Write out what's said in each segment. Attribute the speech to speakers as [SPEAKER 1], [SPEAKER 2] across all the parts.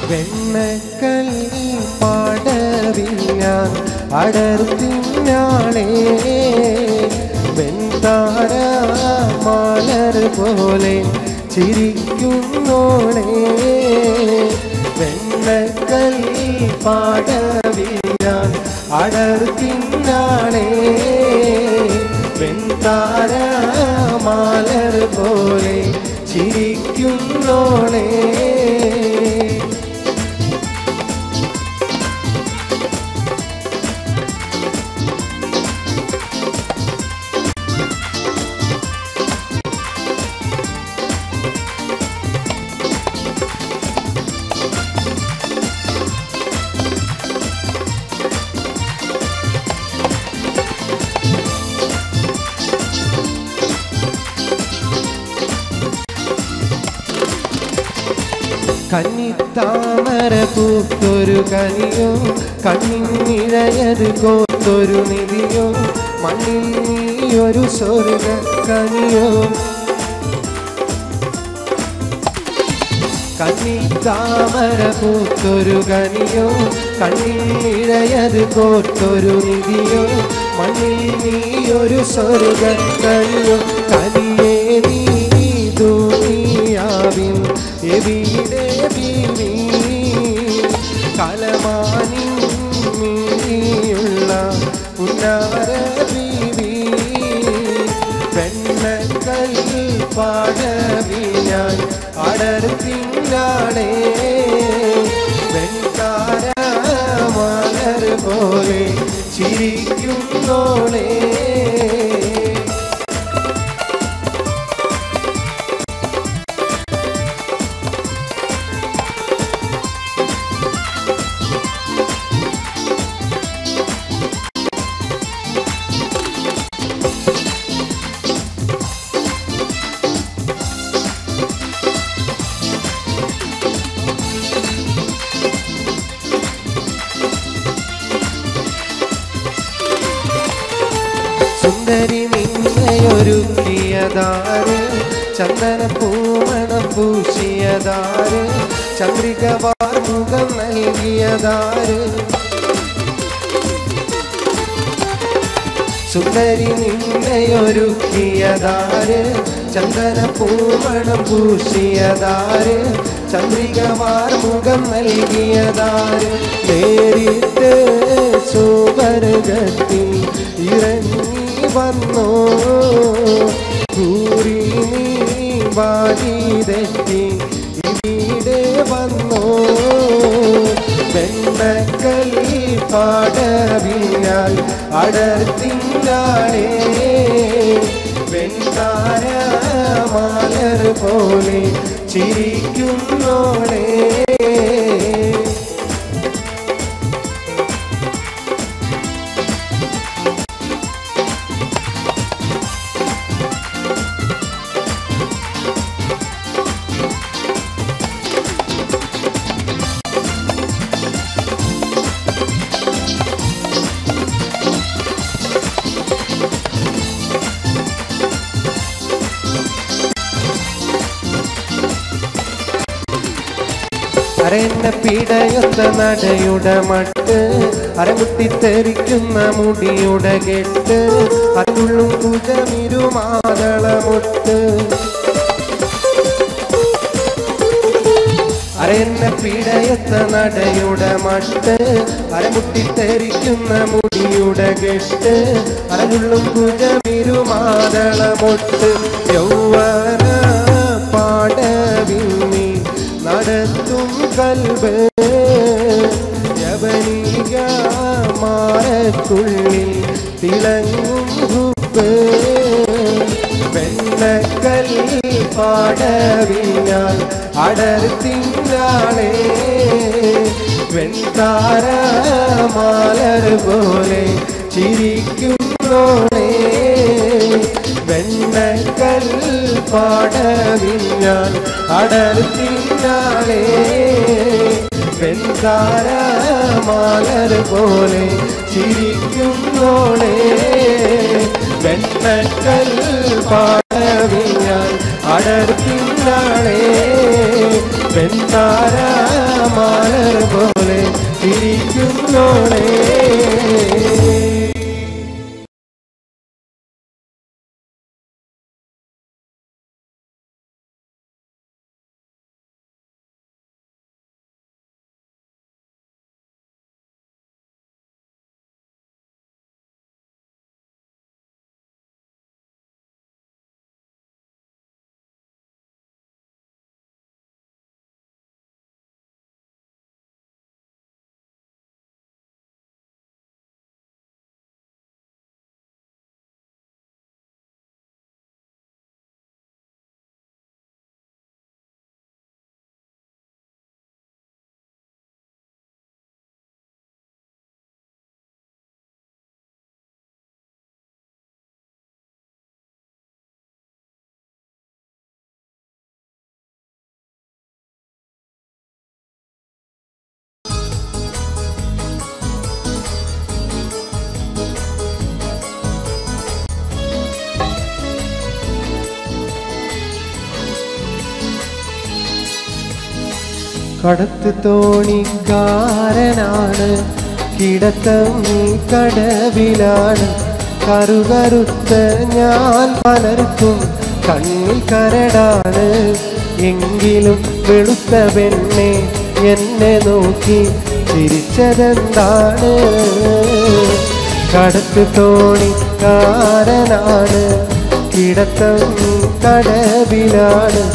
[SPEAKER 1] വെണ്ണക്കല്ലി പാടവിൽ ഞാൻ അടർത്തിനാളേ വെൺതാര മലർ പോലെ ചിരിക്കുന്നോളേ വെണ്ണക്കല്ലി പാടവിൽ ഞാൻ അടർത്തിനാളേ വെൺതാര മലർ പോലെ ചിരിക്കുന്നോളേ കന്നിത്താമര പൂത്തൊരു കനിയോ കണ്ണിനിഴയത് കോത്തൊരു നിധിയോ മണ്ണിൽ നീയൊരു സ്വർഗ കനിയോ കന്നിത്താമര പൂത്തൊരു കനിയോ കണ്ണിനിഴയത് കോത്തൊരു നിധിയോ മണ്ണിൽ നീയൊരു സ്വർഗ കനിയോ കനിയേ നീ ദുനിയാവിൻ എവിടെ ബീവി കലമാനിയുള്ള പുന്നാര ബീവി വെണ്ണക്കല്ലി പാടവി ഞാൻ അടർത്തിനാളേ വെൺതാര മലർ പോലെ ചിരിക്കുന്നോളേ സുന്ദരി നിന്നെയൊരുക്കിയതാര് ചന്ദന പൂമണം പൂശിയതാര് ചന്ദ്രിക വാർമുഖം നൽകിയതാര് സുന്ദരി നിന്നെയൊരുക്കിയതാര് ചന്ദന പൂമണം പൂശിയതാര് ചന്ദ്രിക വാർമുഖം നൽകിയതാര് നേരിട്ട് സുവർഗത്തിൽ ഇറങ്ങി വന്നോ കൂറി നീ വാരി തെറ്റി ഇവിടെ വന്നോ വെണ്ണക്കല്ലി പാടവിൽ ഞാൻ അടർത്തിനാളേ വെൺതാര മലർ പോലെ ചിരിക്കുന്നോളേ അരയെന്നെ പിടയൊത്ത നടയുടെ മട്ട് അരമുട്ടിത്തെറിക്കുന്ന മുടിയുടെ കെട്ട് അതുള്ളും കുജമിരുമാതളമൊട്ട് അരയെന്നെ പിടയൊത്ത നടയുടെ മട്ട് അരമുട്ടിത്തെറിക്കുന്ന മുടിയുടെ കെട്ട് അതുള്ളും കുജമിരുമാതളമൊട്ട് യൗവന പാടവിൽ നീ നടത്തും കൽബ് യവനിക മാറക്കുള്ളിൽ തിളങ്ങും ഹുബ്ബ് വെണ്ണക്കല്ലി പാടവിൽ ഞാൻ അടർത്തിനാളേ വെൺതാര മലർ പോലെ ചിരിക്കുന്നോളേ വെണ്ണക്കല്ലി പാടവിൽ ഞാൻ അടർത്തിനാളേ വെൺതാര മലർ പോലെ ചിരിക്കുന്നോളേ വെണ്ണക്കല്ലി പാടവിൽ ഞാൻ അടർത്തിനാളേ വെൺതാര മലർ പോലെ ഇരിക്കുന്നോളേ. കടത്ത് തോണിക്കാരനാണ്, കിടത്തം കടവിലാണ്. കറുകറുത്ത ഞാൻ പലർക്കും കണ്ണിൽ കരടാണ്. എങ്കിലും വെളുത്ത പെണ്ണെ എന്നെ നോക്കി ചിരിച്ചതെന്താണ്? കടത്ത് തോണിക്കാരനാണ്, കിടത്തം കടവിലാണ്.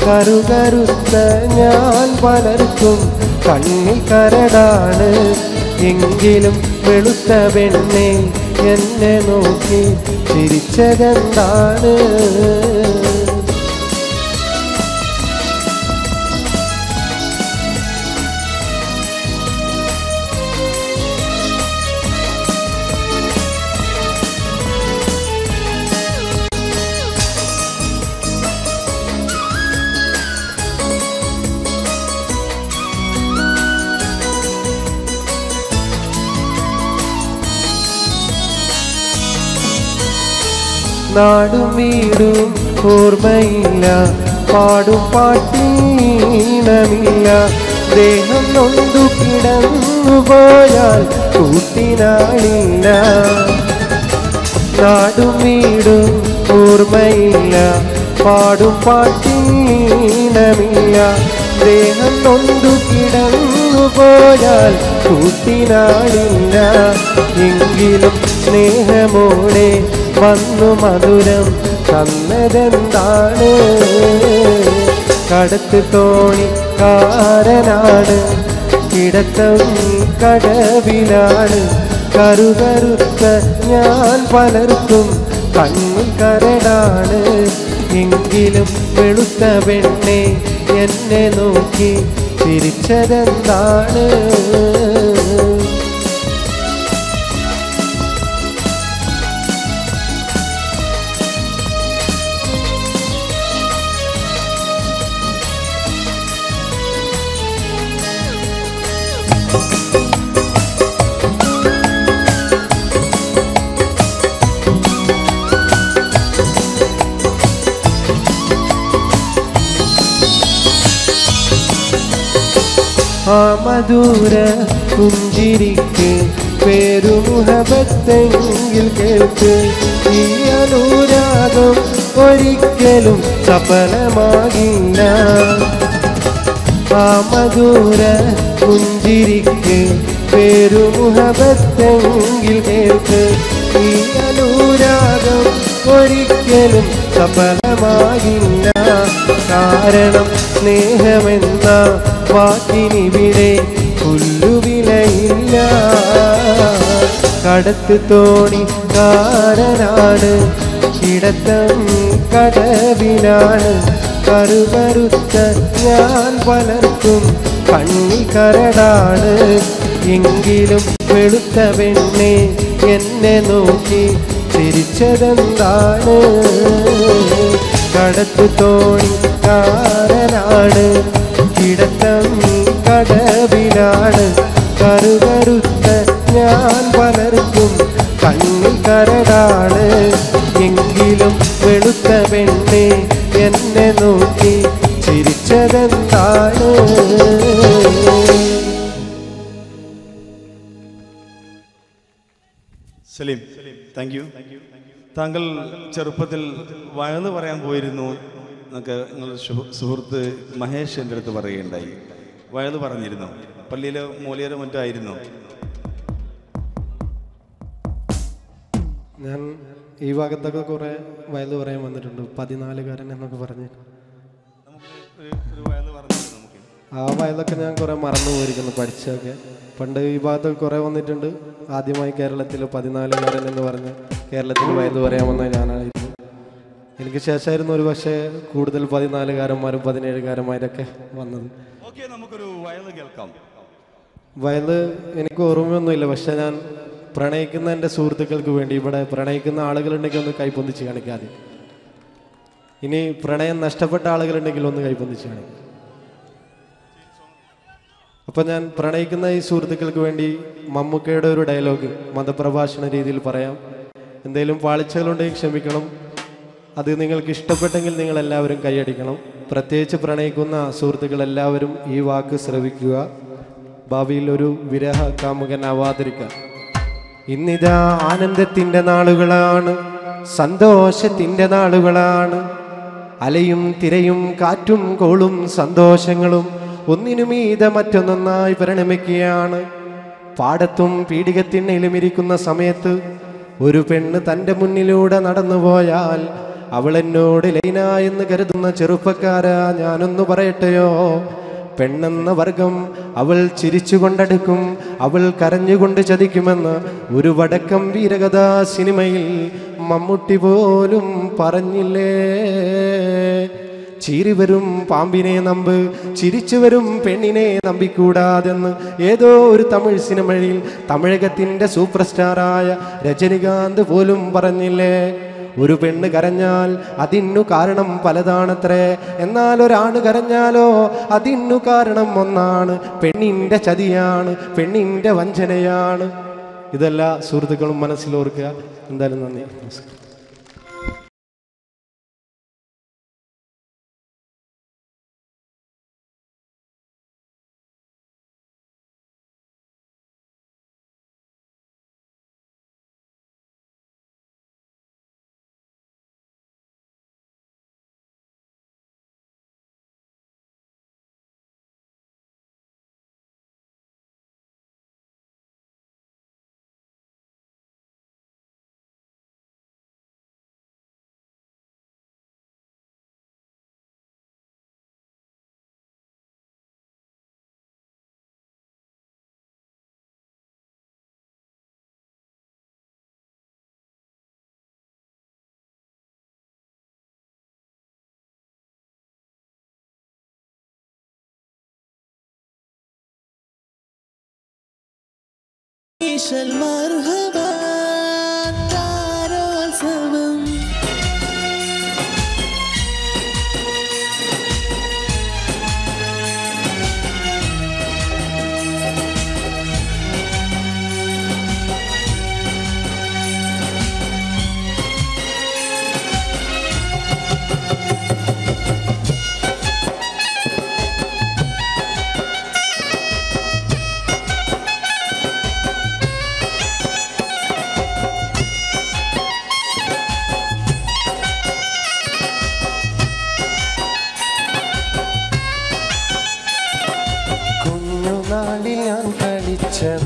[SPEAKER 1] കറുകറുത്ത ഞാൻ പലർക്കും കണ്ണിൽ കരടാണ്. എങ്കിലും വെളുത്ത പെണ്ണെ എന്നെ നോക്കി ചിരിച്ചതെന്താണ്? നാടും വീടും ഓർമ്മയില്ല, പാടും പാട്ടീണമില്ല. ദേഹം നൊന്തു കിടന്നു പോയാൽ കൂട്ടിനാളില്ല. നാടും വീടും ഓർമ്മയില്ല, പാടും പാട്ടീണമില്ല. ദേഹം നൊന്തു കിടന്നു പോയാൽ കൂട്ടിനാളില്ല. എങ്കിലും സ്നേഹമോടെ വന്നു മധുരം തന്നതെന്താണ്? കടത്ത് തോണിക്കാരനാണ്, കിടത്തം കടവിലാണ്. കറുകറുത്ത ഞാൻ പലർക്കും കണ്ണിൽ കരടാണ്. എങ്കിലും വെളുത്ത പെണ്ണെ എന്നെ നോക്കി ചിരിച്ചതെന്താണ്? ആ മധുര പുഞ്ചിരിക്ക് പേരുമുഹബത്തെങ്കിൽ കേൾക്ക്. ഈ അനുരാഗം ഒരിക്കലും സഫലമാകില്ല. ആ മധുര പുഞ്ചിരിക്ക് പേരുമുഹബത്തെങ്കിൽ കേൾക്ക്. ഈ അനുരാഗം ഒരിക്കലും സഫലമാകില്ല. കാരണം സ്നേഹമെന്ന വാക്കിനിവിടെ പുല്ലുവിലയില്ല. കടത്ത് തോണിക്കാരനാണ്, കിടത്തം കടവിലാണ്. കറുകറുത്ത ഞാൻ പലർക്കും കണ്ണിൽ കരടാണ്. എങ്കിലും വെളുത്ത പെണ്ണെ എന്നെ നോക്കി ചിരിച്ചതെന്താണ്? കടത്ത് തോണിക്കാരനാണ്, കിടത്തം കടവിലാണ്. കറുകറുത്ത ഞാൻ പലർക്കും കണ്ണിൽ കരടാണ്. എങ്കിലും വെളുത്ത പെണ്ണെ എന്നെ നോക്കി ചിരിച്ചതെന്താണ്?
[SPEAKER 2] Saleem, thank you. താങ്കൾ ചെറുപ്പത്തിൽ വയന്ന് പറയാൻ പോയിരുന്നു എന്നൊക്കെ നിങ്ങളുടെ സുഹൃത്ത് മഹേഷ് എൻ്റെ അടുത്ത് പറയുകയുണ്ടായി. വയന്ന് പറഞ്ഞിരുന്നു? പള്ളിയിലെ മൂലിയരോ മറ്റോ ആയിരുന്നു?
[SPEAKER 1] ഞാൻ ഈ ഭാഗത്തൊക്കെ കുറേ വയല് പറയാൻ വന്നിട്ടുണ്ട്. 14കാരൻ എന്നൊക്കെ പറഞ്ഞ് ആ വയലൊക്കെ ഞാൻ കുറേ മറന്നു പോയിരിക്കുന്നു പഠിച്ചൊക്കെ. പണ്ട് ഈ ഭാഗത്തൊക്കെ കുറേ വന്നിട്ടുണ്ട്. ആദ്യമായി കേരളത്തിൽ 14കാരൻ എന്ന് പറഞ്ഞ് കേരളത്തിൽ വയല് പറയാൻ വന്നത് ഞാനായിരുന്നു. എനിക്ക് ശേഷമായിരുന്നു ഒരു പക്ഷേ കൂടുതൽ 14കാരന്മാരും 17കാരന്മാരൊക്കെ വന്നത്.
[SPEAKER 2] നമുക്കൊരു വയല് കേൾക്കാം.
[SPEAKER 1] വയല് എനിക്ക് ഓർമ്മയൊന്നുമില്ല. പക്ഷെ ഞാൻ പ്രണയിക്കുന്ന എൻ്റെ സുഹൃത്തുക്കൾക്ക് വേണ്ടി, ഇവിടെ പ്രണയിക്കുന്ന ആളുകളുണ്ടെങ്കിൽ ഒന്ന് കൈപ്പൊന്നിച്ച് കാണിക്കാതെ, ഇനി പ്രണയം നഷ്ടപ്പെട്ട ആളുകളുണ്ടെങ്കിൽ ഒന്ന് കൈപ്പൊന്നിച്ച് കാണിക്കാം. അപ്പം ഞാൻ പ്രണയിക്കുന്ന ഈ സുഹൃത്തുക്കൾക്ക് വേണ്ടി മമ്മൂക്കയുടെ ഒരു ഡയലോഗ് മതപ്രഭാഷണ രീതിയിൽ പറയാം. എന്തെങ്കിലും പാളിച്ചകളുണ്ടെങ്കിൽ ക്ഷമിക്കണം. അത് നിങ്ങൾക്ക് ഇഷ്ടപ്പെട്ടെങ്കിൽ നിങ്ങൾ എല്ലാവരും കൈയടിക്കണം. പ്രത്യേകിച്ച് പ്രണയിക്കുന്ന സുഹൃത്തുക്കൾ എല്ലാവരും ഈ വാക്ക് ശ്രവിക്കുക. ഭാവിയിൽ ഒരു വിരഹ കാമുകനാവാതിരിക്കുക. ഇന്നിതാ ആനന്ദത്തിൻ്റെ നാളുകളാണ്, സന്തോഷത്തിൻ്റെ നാളുകളാണ്. അലയും തിരയും കാറ്റും കോളും സന്തോഷങ്ങളും ഒന്നിനു മീതെ മറ്റൊന്നൊന്നായി പരിണമിക്കുകയാണ്. പാടത്തും പീഡികത്തിണ്ണയിലും ഇരിക്കുന്ന സമയത്ത് ഒരു പെണ്ണ് തൻ്റെ മുന്നിലൂടെ നടന്നുപോയാൽ അവൾ എന്നോട് ലൈന എന്ന് കരുതുന്ന ചെറുപ്പക്കാരാ, ഞാനൊന്നു പറയട്ടെയോ, പെണ്ണെന്ന വർഗം അവൾ ചിരിച്ചുകൊണ്ടടുക്കും, അവൾ കരഞ്ഞുകൊണ്ട് ചതിക്കുമെന്ന് ഒരു വടക്കം വീരകഥാ സിനിമയിൽ മമ്മൂട്ടി പോലും പറഞ്ഞില്ലേ. ചീറിവരും പാമ്പിനെ നമ്പ്, ചിരിച്ചു വരും പെണ്ണിനെ നമ്പിക്കൂടാതെന്ന് ഏതോ ഒരു തമിഴ് സിനിമയിൽ തമിഴകത്തിൻ്റെ സൂപ്പർ സ്റ്റാറായ രജനികാന്ത് പോലും പറഞ്ഞില്ലേ. ഒരു പെണ്ണ് കരഞ്ഞാൽ അതിനു കാരണം പലതാണത്രേ, എന്നാൽ ഒരാണ് കരഞ്ഞാലോ അതിനു കാരണം ഒന്നാണ്. പെണ്ണിൻ്റെ ചതിയാണ്, പെണ്ണിൻ്റെ വഞ്ചനയാണ്. ഇതെല്ലാ സുഹൃത്തുക്കളും മനസ്സിലോർക്കുക. എന്തായാലും നന്ദി, നമസ്കാരം.
[SPEAKER 3] مرحبا تعالوا سوا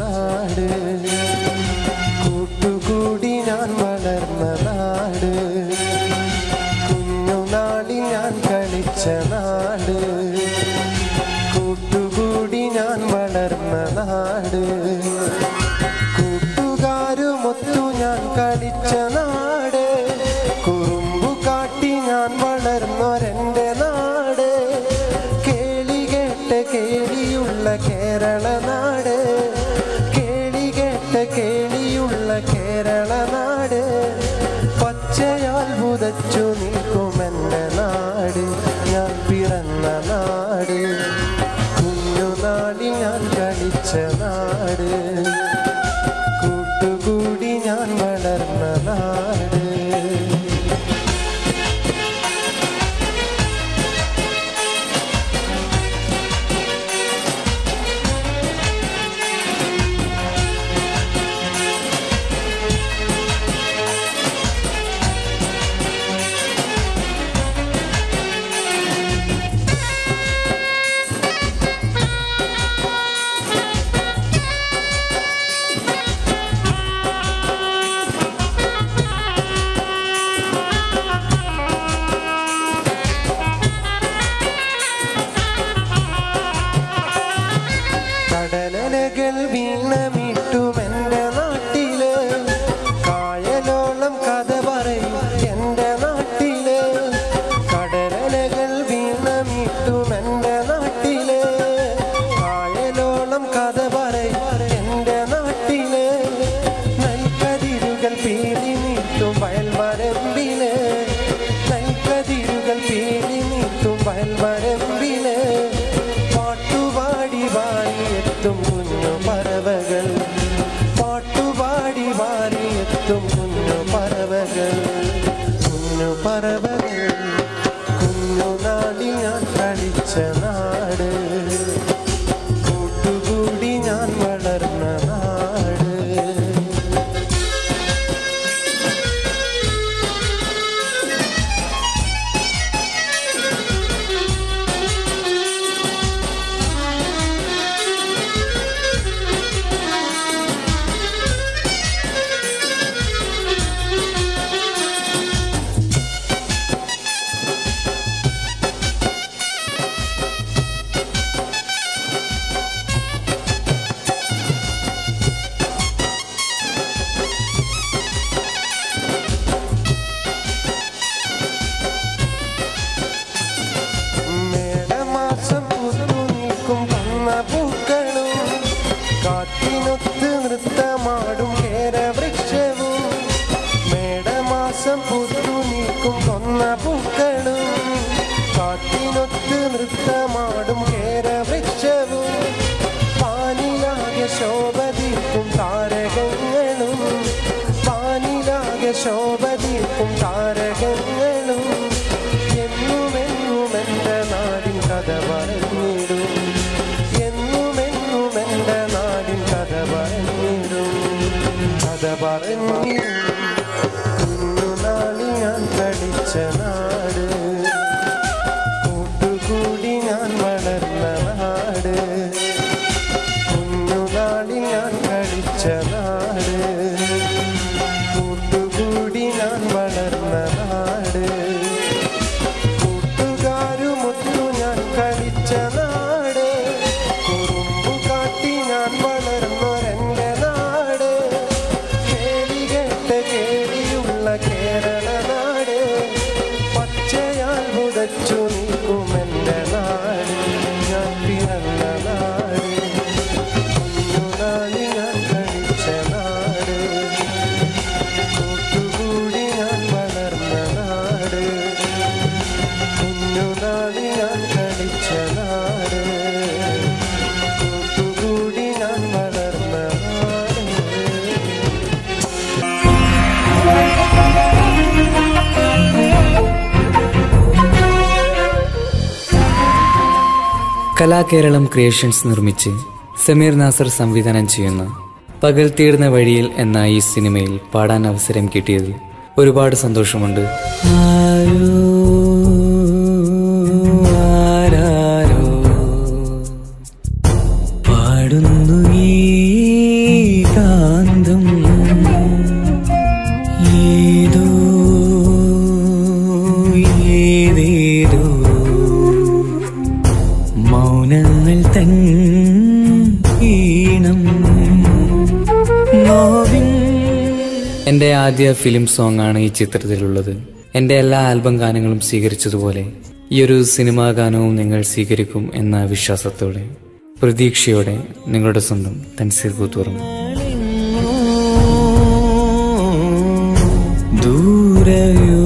[SPEAKER 1] നാട്, കൂട്ടുകൂടി ഞാൻ വളർന്ന നാട്, കുഞ്ഞുനാളിൽ ഞാൻ കളിച്ച നാട്, കൂട്ടുകൂടി ഞാൻ വളർന്ന നാട്, കൂട്ടുകാരുമൊത്തു ഞാൻ കളിച്ച നാട്, കുറുമ്പു കാട്ടി ഞാൻ വളർന്നൊരെൻ്റെ നാട്, കേളി കേട്ട കേളിയുള്ള കേരള നാട്, കേളി കേട്ട കേളിയുള്ള കേരള നാട്, പച്ചയാൽ പുതച്ചു നിൽക്കുമെൻ്റെ നാട്, ഞാൻ പിറന്ന നാട്, കുഞ്ഞുനാളിൽ ഞാൻ കളിച്ച നാട്, കൂട്ടുകൂടി ഞാൻ വളർന്ന നാട്. കിട്ടും എൻ്റെ നാട്ടിലെ കായലോളം കഥ പറയും എൻ്റെ നാട്ടിലെ നെൽക്കതിരുകൾ പീലി നീട്ടും വയൽമരമ്പിലെ നെൽക്കതിരുകൾ പീലി നീട്ടും വയൽമരമ്പിലെ പാട്ടുപാടി വാരിയെത്തും കുഞ്ഞു പറവകൾ പാട്ടുപാടി വാരിയെത്തും കുഞ്ഞു പറവകൾ കുഞ്ഞു പറവകൾ കുഞ്ഞു നാടിൽ ഞാൻ കളിച്ച നാട് കൂട്ടുകൂടി ഞാൻ വളർന്ന നാട് കാറ്റിനൊത്ത് നൃത്തമാടും കേരവൃക്ഷവും മേടമാസം പുതു നീക്കും കൊന്ന പൂക്കളും കാറ്റിനൊത്ത് നൃത്തമാടും കേരവൃക്ഷവും പാനിലാകെ ശോഭതീർക്കും താരകങ്ങളും പാനിലാകെ ശോഭതീർക്കും താരകങ്ങളും എന്നുമെന്നും എൻ്റെ നാടിൻ കഥ പറഞ്ഞിടും എന്റെ നാടിൻ കഥ പറഞ്ഞിടും കുഞ്ഞുനാളിൽ ഞാൻ കളിച്ച നാട് കൂട്ടുകൂടി ഞാൻ വളർന്ന നാട് കുഞ്ഞുനാളിൽ ഞാൻ കളിച്ച നാട് കൂട്ടുകൂടി ഞാൻ വളർന്ന നാട് കൂട്ടുകാരുമൊത്തു ഞാൻ കളിച്ച നാട് ഞാൻ വളർന്നൊരെൻ്റെ നാട് കേളികെട്ട കേളിയുള്ള കേരള നാട് പച്ചയാൽ പുതച്ചു നീക്കുമെൻ്റെ നാട് ഞാൻ പിറന്ന നാട് കുഞ്ഞുനാളിൽ ഞാൻ കളിച്ച നാട് കൂട്ടുകൂടി ഞാൻ വളർന്ന നാട് കുഞ്ഞുനാളിൽ ഞാൻ കളിച്ച നാട്
[SPEAKER 4] കലാകേരളം ക്രിയേഷൻസ് നിർമ്മിച്ച് സമീർ നാസർ സംവിധാനം ചെയ്യുന്ന പകൽ തീർന്ന വഴിയിൽ എന്ന ഈ സിനിമയിൽ പാടാൻ അവസരം കിട്ടിയതിൽ ഒരുപാട് സന്തോഷമുണ്ട്. പാടുന്നു ഈ കാന്തം ഏതോ ഏതേതോ മൗനങ്ങൾ തൻ ഈണം. എൻ്റെ ആദ്യ ഫിലിം സോങ് ആണ് ഈ ചിത്രത്തിലുള്ളത്. എൻ്റെ എല്ലാ ആൽബം ഗാനങ്ങളും സ്വീകരിച്ചതുപോലെ ഈ ഒരു സിനിമാ ഗാനവും നിങ്ങൾ സ്വീകരിക്കും എന്ന വിശ്വാസത്തോടെ പ്രതീക്ഷയോടെ നിങ്ങളുടെ സ്വന്തം തൻസീർ കൂത്തുപറമ്പ്. ദൂരയോ